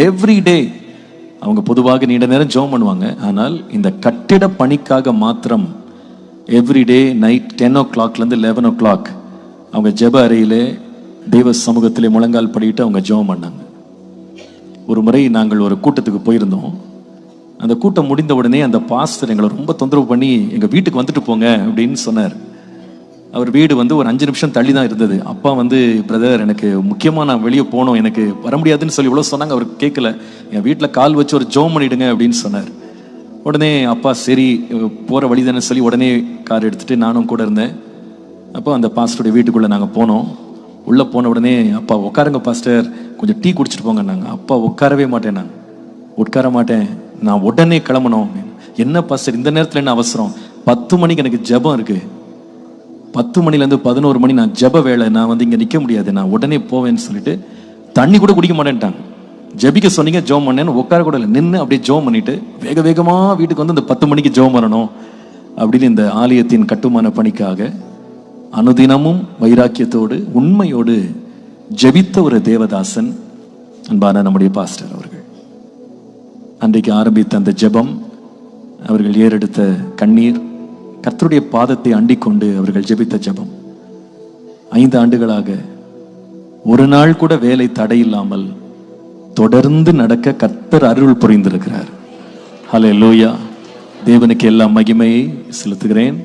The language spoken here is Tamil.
எவ்ரிடே அவங்க பொதுவாக நீண்ட நேரம் ஜெபம் பண்ணுவாங்க. ஆனால் இந்த கட்டிட பணிக்காக மாத்திரம் எவ்ரிடே நைட் 10 o'clock 11 o'clock அவங்க ஜெப அறையிலே தெய்வ சமூகத்திலே முழங்கால் படிட்டு அவங்க ஜெபம் பண்ணாங்க. ஒரு முறை நாங்கள் ஒரு கூட்டத்துக்கு போயிருந்தோம். அந்த கூட்டம் முடிந்த உடனே அந்த பாஸ்டர் எங்களை ரொம்ப தொந்தரவு பண்ணி எங்கள் வீட்டுக்கு வந்துட்டு போங்க அப்படின்னு சொன்னார். அவர் வீடு ஒரு 5 நிமிஷம் தள்ளி தான் இருந்தது. அப்பா பிரதர், எனக்கு முக்கியமாக நான் வெளியே போனோம், எனக்கு வர முடியாதுன்னு சொல்லி இவ்வளோ சொன்னாங்க. அவர் கேட்கல. என் வீட்டில் கால் வச்சு ஒரு ஜெபம் பண்ணிடுங்க அப்படின்னு சொன்னார். உடனே அப்பா சரி போகிற வழி தானே சொல்லி உடனே கார் எடுத்துகிட்டு நானும் கூட இருந்தேன். அப்போ அந்த பாஸ்டருடைய வீட்டுக்குள்ளே நாங்கள் போனோம். உள்ளே போன உடனே அப்பா உட்காருங்க பாஸ்டர், கொஞ்சம் டீ குடிச்சிட்டு போங்கன்னாங்க. அப்பா உட்காரவே மாட்டேன், நான் உட்கார மாட்டேன், நான் உடனே கிளம்பணும். என்ன பாஸ்டர் இந்த நேரத்தில் என்ன அவசரம்? 10 மணிக்கு எனக்கு ஜெபம் இருக்குது, 10 மணிலேருந்து 11 மணி நான் ஜெப வேலை, நான் இங்கே நிற்க முடியாது, நான் உடனே போவேன்னு சொல்லிட்டு தண்ணி கூட குடிக்க மாட்டேன்ட்டாங்க. ஜெபிக்க சொன்னீங்க ஜெபம் பண்ணேன்னு உட்கார கூட இல்லை, நின்று அப்படியே ஜெபம் பண்ணிட்டு வேக வேகமாக வீட்டுக்கு அந்த 10 மணிக்கு ஜெபம் பண்ணணும் அப்படின்னு இந்த ஆலயத்தின் கட்டுமான பணிக்காக அனுதினமும் வைராக்கியத்தோடு உண்மையோடு ஜெபித்த ஒரு தேவதாசன் அன்பான நம்முடைய பாஸ்டர் அவர்கள். அன்றைக்கு ஆரம்பித்த அந்த ஜெபம், அவர்கள் ஏறெடுத்த கண்ணீர், கர்த்தருடைய பாதத்தை அண்டிக்கொண்டு அவர்கள் ஜெபித்த ஜெபம் 5 ஆண்டுகளாக ஒரு நாள் கூட வேலை தடையில்லாமல் தொடர்ந்து நடக்க கர்த்தர் அருள் புரிந்திருக்கிறார். ஹல்லேலூயா. தேவனுக்கு எல்லா மகிமையை செலுத்துகிறேன்.